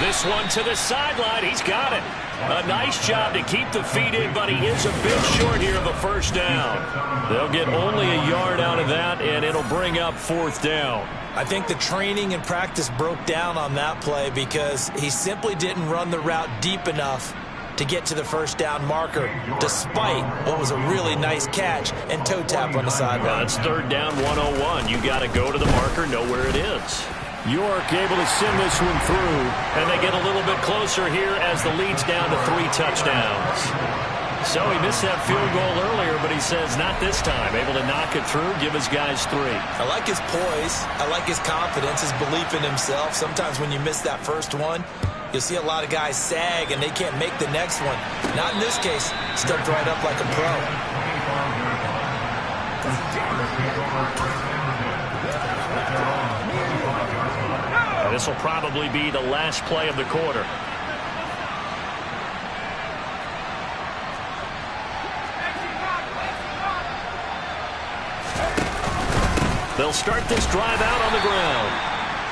This one to the sideline. He's got it. A nice job to keep the feet in, but he is a bit short here of a first down. They'll get only a yard out of that, and it'll bring up 4th down. I think the training and practice broke down on that play because he simply didn't run the route deep enough to get to the first down marker, despite what was a really nice catch and toe tap on the sideline. Well, it's 3rd down 101. You got to go to the marker, know where it is. York able to send this one through, and they get a little bit closer here as the lead's down to 3 touchdowns. So he missed that field goal earlier, but he says not this time. Able to knock it through, give his guys 3. I like his poise. I like his confidence, his belief in himself. Sometimes when you miss that first one, you'll see a lot of guys sag and they can't make the next one. Not in this case. Stepped right up like a pro. This will probably be the last play of the quarter. They'll start this drive out on the ground.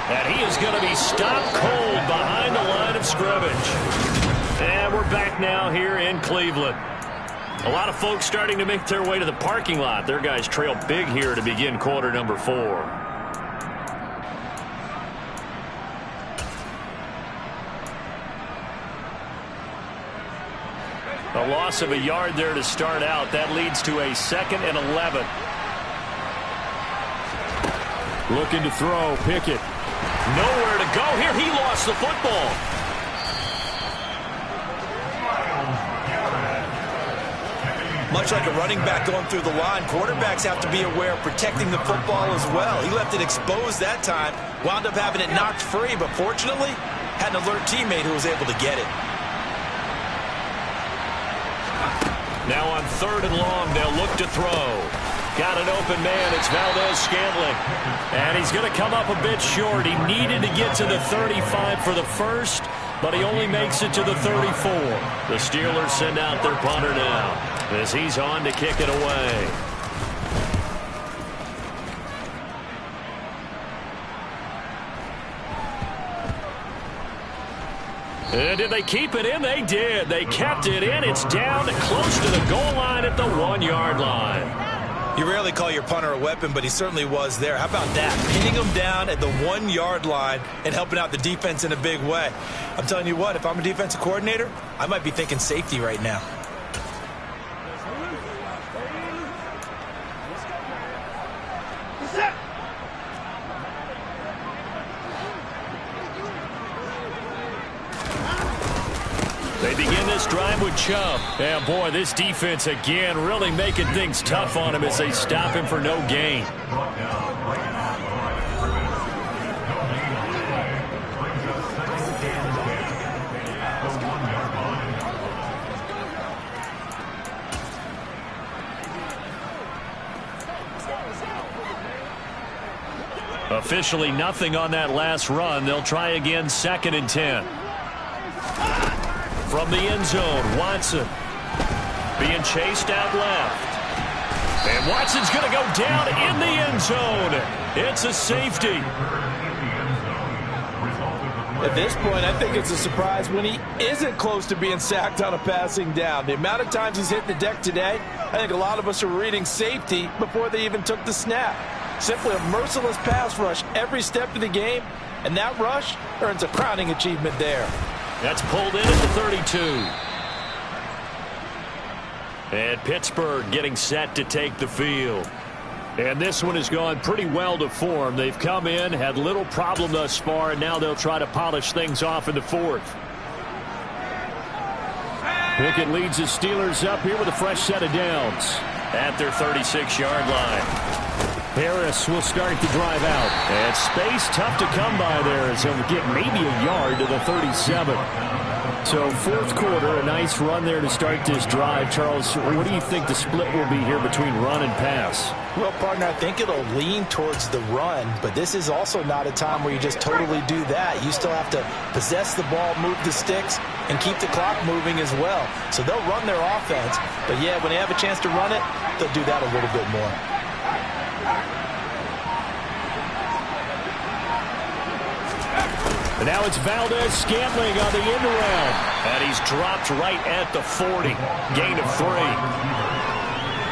And he is going to be stopped cold behind the line of scrimmage. And we're back now here in Cleveland. A lot of folks starting to make their way to the parking lot. Their guys trail big here to begin quarter number 4. A loss of a yard there to start out. That leads to a 2nd and 11. Looking to throw. Pickett Nowhere to go here. He lost the football. Much like a running back going through the line, quarterbacks have to be aware of protecting the football as well. He left it exposed that time, wound up having it knocked free, but fortunately, had an alert teammate who was able to get it. Now on 3rd and long, they'll look to throw. Got an open man. It's Valdez-Scantling. And he's going to come up a bit short. He needed to get to the 35 for the first, but he only makes it to the 34. The Steelers send out their punter now as he's on to kick it away. And did they keep it in? They did. They kept it in. It's down close to the goal line at the 1-yard line. You rarely call your punter a weapon, but he certainly was there. How about that? Pinning him down at the 1-yard line and helping out the defense in a big way. I'm telling you what, if I'm a defensive coordinator, I might be thinking safety right now. They begin this drive with Chubb. And boy, this defense again really making things tough on him as they stop him for no gain. Officially nothing on that last run. They'll try again 2nd and 10. From the end zone, Watson being chased out left. And Watson's going to go down in the end zone. It's a safety. At this point, I think it's a surprise when he isn't close to being sacked on a passing down. The amount of times he's hit the deck today, I think a lot of us are reading safety before they even took the snap. Simply a merciless pass rush every step of the game, and that rush earns a crowning achievement there. That's pulled in at the 32. And Pittsburgh getting set to take the field. And this one has gone pretty well to form. They've come in, had little problem thus far, and now they'll try to polish things off in the 4th. Pickett leads the Steelers up here with a fresh set of downs at their 36-yard line. Harris will start the drive out. And space tough to come by there as he'll get maybe a yard to the 37. So 4th quarter, a nice run there to start this drive. Charles, what do you think the split will be here between run and pass? Well, partner, I think it'll lean towards the run, but this is also not a time where you just totally do that. You still have to possess the ball, move the sticks, and keep the clock moving as well. So they'll run their offense, but yeah, when they have a chance to run it, they'll do that a little bit more. And now it's Valdez-Scantling on the end around. And he's dropped right at the 40. Gain of 3.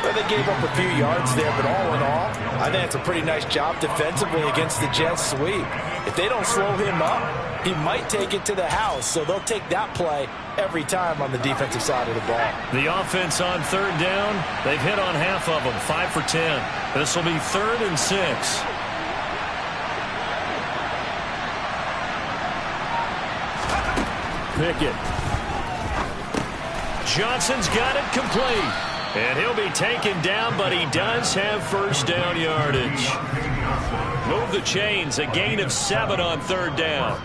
Well, they gave up a few yards there, but all in all, I think it's a pretty nice job defensively against the Jets sweep. If they don't slow him up, he might take it to the house, so they'll take that play every time on the defensive side of the ball. The offense on 3rd down, they've hit on half of them, 5 for 10. This will be 3rd and 6. Pickett. Johnson's got it complete. And he'll be taken down, but he does have first down yardage. Move the chains, a gain of 7 on 3rd down.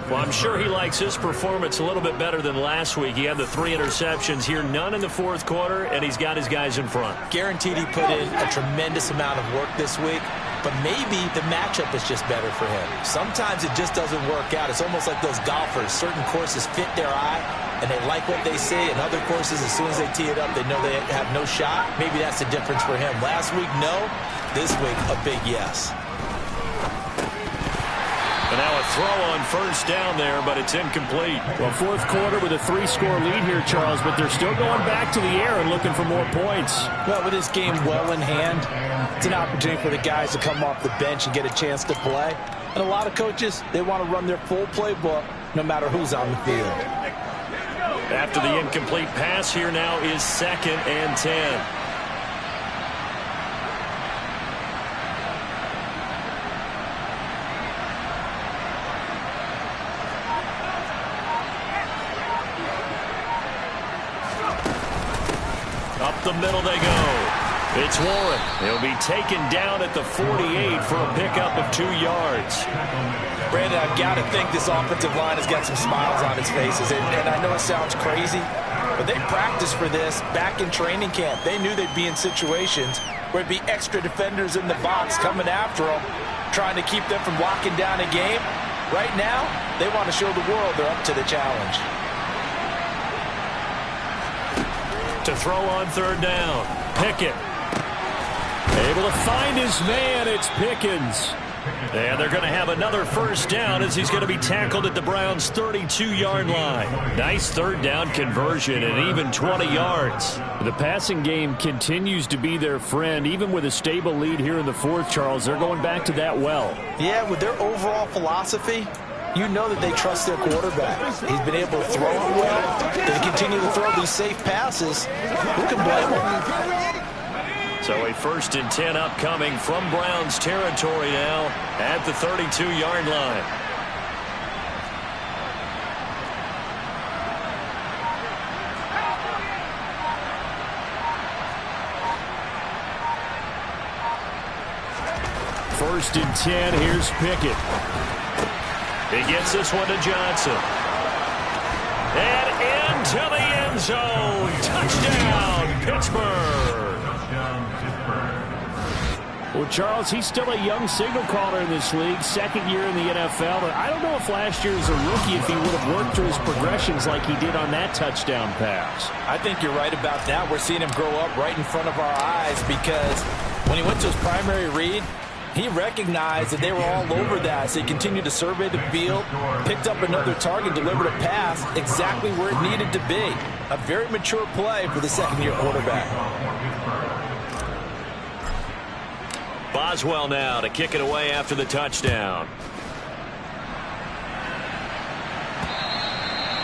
Well, I'm sure he likes his performance a little bit better than last week. He had the 3 interceptions here, none in the 4th quarter, and he's got his guys in front. Guaranteed he put in a tremendous amount of work this week, but maybe the matchup is just better for him. Sometimes it just doesn't work out. It's almost like those golfers. Certain courses fit their eye, and they like what they see, and other courses, as soon as they tee it up, they know they have no shot. Maybe that's the difference for him. Last week, no. This week, a big yes. And now a throw on first down there, but it's incomplete. Well, 4th quarter with a 3-score lead here, Charles, but they're still going back to the air and looking for more points. Well, with this game well in hand, it's an opportunity for the guys to come off the bench and get a chance to play. And a lot of coaches, they want to run their full playbook no matter who's on the field. After the incomplete pass, here now is 2nd and 10. the middle they go. It's Warren. He'll be taken down at the 48 for a pickup of 2 yards. Brandon, I've got to think this offensive line has got some smiles on its faces. And I know it sounds crazy, but they practiced for this back in training camp. They knew they'd be in situations where it'd be extra defenders in the box coming after them, trying to keep them from locking down a game. Right now, they want to show the world they're up to the challenge. To throw on 3rd down, Pickett. Able to find his man, it's Pickens. And they're going to have another 1st down as he's going to be tackled at the Browns' 32-yard line. Nice 3rd down conversion and even 20 yards. The passing game continues to be their friend. Even with a stable lead here in the 4th, Charles, they're going back to that well. Yeah, with their overall philosophy, you know that they trust their quarterback. He's been able to throw it well. They continue to throw these safe passes. Who can blame them? So a 1st and 10 upcoming from Browns territory now at the 32-yard line. First and 10, here's Pickett. He gets this one to Johnson. And into the end zone. Touchdown, Pittsburgh. Well, Charles, he's still a young signal caller in this league, 2nd year in the NFL. But I don't know if last year as a rookie, if he would have worked through his progressions like he did on that touchdown pass. I think you're right about that. We're seeing him grow up right in front of our eyes because when he went to his primary read, he recognized that they were all over that. So he continued to survey the field, picked up another target, delivered a pass exactly where it needed to be. A very mature play for the 2nd-year quarterback. Boswell now to kick it away after the touchdown.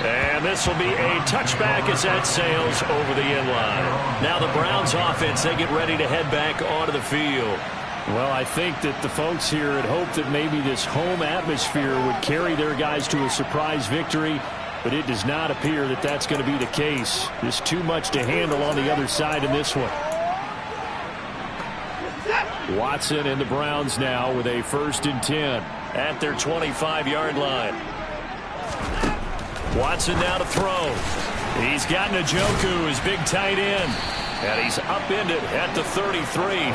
And this will be a touchback as that sails over the end line. Now the Browns offense, they get ready to head back onto the field. Well, I think that the folks here had hoped that maybe this home atmosphere would carry their guys to a surprise victory, but it does not appear that that's going to be the case. There's too much to handle on the other side in this one. Watson and the Browns now with a 1st and 10 at their 25-yard line. Watson now to throw. He's got Njoku, his big tight end. And he's upended at the 33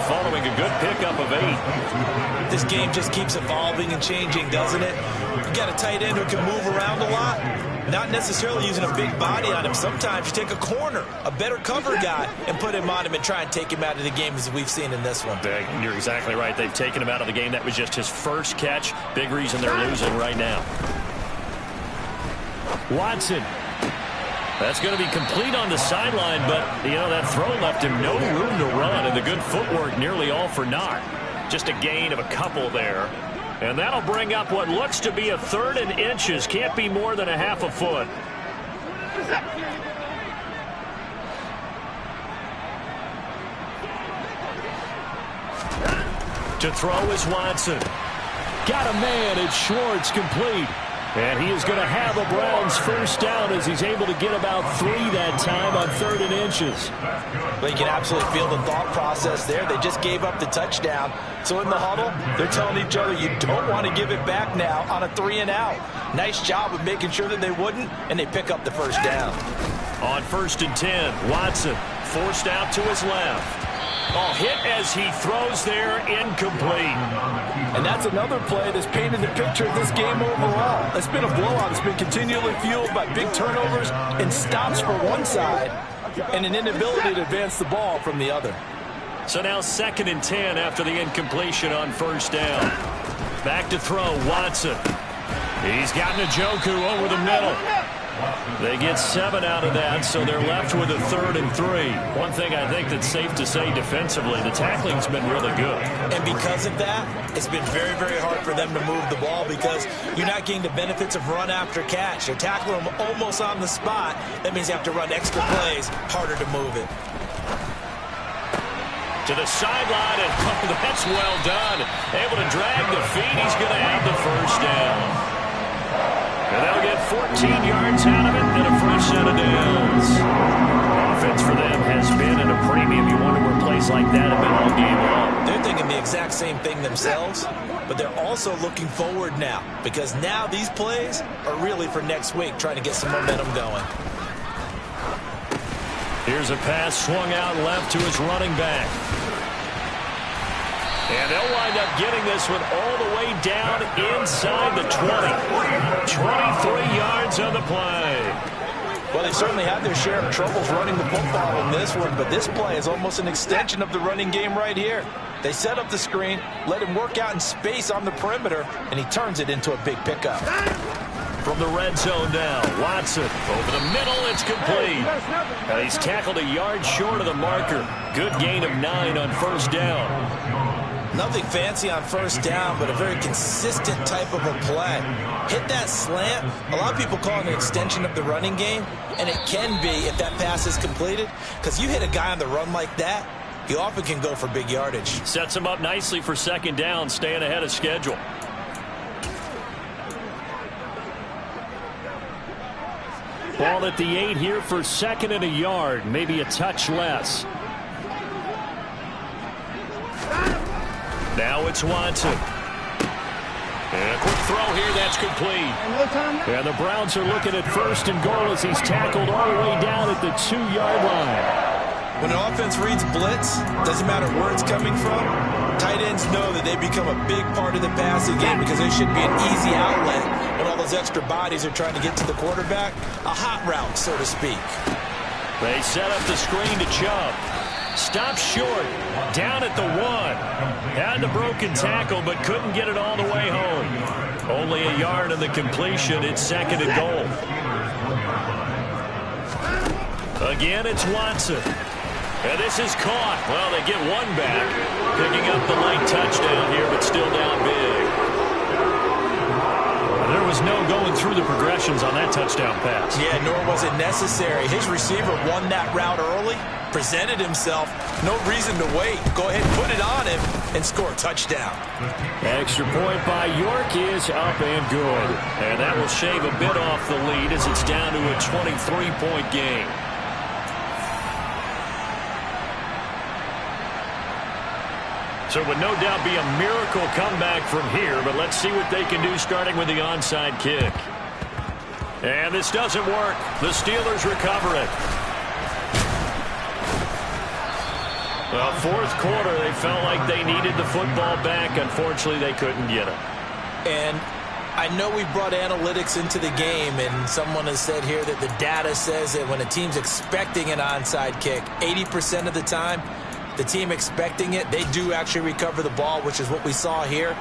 following a good pickup of 8. This game just keeps evolving and changing, doesn't it? You got a tight end who can move around a lot. Not necessarily using a big body on him. Sometimes you take a corner, a better cover guy, and put him on him and try and take him out of the game as we've seen in this one. You're exactly right. They've taken him out of the game. That was just his first catch. Big reason they're losing right now. Watson. That's going to be complete on the sideline, but, you know, that throw left him no room to run, and the good footwork nearly all for naught. Just a gain of a couple there. And that'll bring up what looks to be a 3rd and inches. Can't be more than a half a foot. To throw is Watson. Got a man. It's Schwartz, complete. And he is going to have a Browns 1st down as he's able to get about 3 that time on 3rd and inches. But you can absolutely feel the thought process there. They just gave up the touchdown. So in the huddle, they're telling each other, you don't want to give it back now on a 3 and out. Nice job of making sure that they wouldn't, and they pick up the 1st down. On 1st and 10, Watson forced out to his left. Oh, hit as he throws there, incomplete. And that's another play that's painted the picture of this game overall. It's been a blowout. It's been continually fueled by big turnovers and stops for one side and an inability to advance the ball from the other. So now 2nd and 10 after the incompletion on 1st down. Back to throw, Watson. He's got Njoku over the middle. They get 7 out of that, so they're left with a 3rd and 3. One thing I think that's safe to say defensively, the tackling's been really good. And because of that, it's been very, very hard for them to move the ball because you're not getting the benefits of run after catch. You're tackling them almost on the spot. That means you have to run extra plays, harder to move it. To the sideline, and that's well done. Able to drag the feet. He's going to have the 1st down. And they'll get 14 yards out of it and a fresh set of downs. Offense for them has been at a premium. You wonder where plays like that have been all game long. They're thinking the exact same thing themselves, but they're also looking forward now because now these plays are really for next week, trying to get some momentum going. Here's a pass swung out left to his running back. And they'll wind up getting this one all the way down inside the 20. 23 yards on the play. Well, they certainly had their share of troubles running the football in this one, but this play is almost an extension of the running game right here. They set up the screen, let him work out in space on the perimeter, and he turns it into a big pickup. From the red zone now, Watson over the middle, it's complete. And he's tackled a yard short of the marker. Good gain of 9 on first down. Nothing fancy on first down, but a very consistent type of a play. Hit that slant. A lot of people call it an extension of the running game, and it can be if that pass is completed, because you hit a guy on the run like that, he often can go for big yardage. Sets him up nicely for second down, staying ahead of schedule. Ball at the 8 here for second and a yard, maybe a touch less. Now it's Watson. And a quick throw here, that's complete. And the Browns are looking at first and goal as he's tackled all the way down at the 2-yard line. When an offense reads blitz, doesn't matter where it's coming from, tight ends know that they become a big part of the passing game because there should be an easy outlet when all those extra bodies are trying to get to the quarterback. A hot route, so to speak. They set up the screen to Chubb. Stops short, down at the 1. Had the broken tackle, but couldn't get it all the way home. Only a yard on the completion. It's second and goal. Again, it's Watson. And this is caught. Well, they get one back. Picking up the late touchdown here, but still down big. There was no going through the progressions on that touchdown pass. Yeah, nor was it necessary. His receiver won that route early, presented himself. No reason to wait. Go ahead and put it on him and score a touchdown. Extra point by York is up and good. And that will shave a bit off the lead as it's down to a 23-point game. So it would no doubt be a miracle comeback from here, but let's see what they can do starting with the onside kick. And this doesn't work. The Steelers recover it. Well, fourth quarter, they felt like they needed the football back. Unfortunately, they couldn't get it. And I know we brought analytics into the game, and someone has said here that the data says that when a team's expecting an onside kick, 80% of the time, the team expecting it, they do actually recover the ball, which is what we saw here.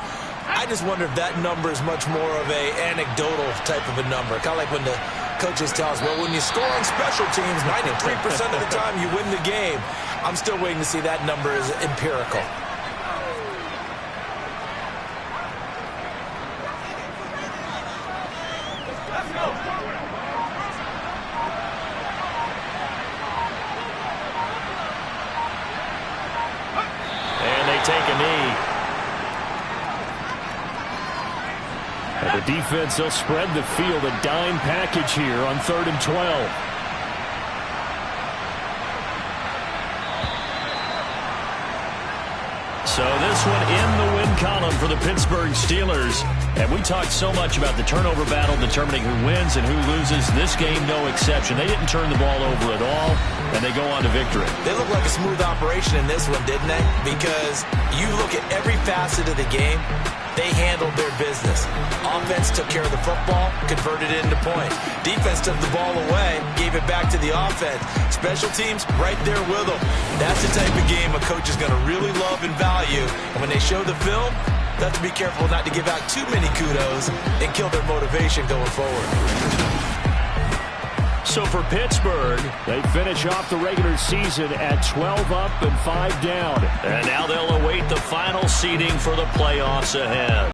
I just wonder if that number is much more of a anecdotal type of a number. Kind of like when the coaches tell us, well, when you score on special teams, 93% of the time you win the game. I'm still waiting to see that number is empirical. Take a knee. And the defense, they'll spread the field, a dime package here on 3rd and 12. So this one in the win column for the Pittsburgh Steelers. And we talked so much about the turnover battle determining who wins and who loses. This game, no exception. They didn't turn the ball over at all, and they go on to victory. They look like a smooth operation in this one, didn't they? Because you look at every facet of the game, they handled their business. Offense took care of the football, converted it into points. Defense took the ball away, gave it back to the offense. Special teams, right there with them. That's the type of game a coach is going to really love and value. And when they show the film, they have to be careful not to give out too many kudos and kill their motivation going forward. So for Pittsburgh, they finish off the regular season at 12 up and 5 down. And now they'll await the final seeding for the playoffs ahead.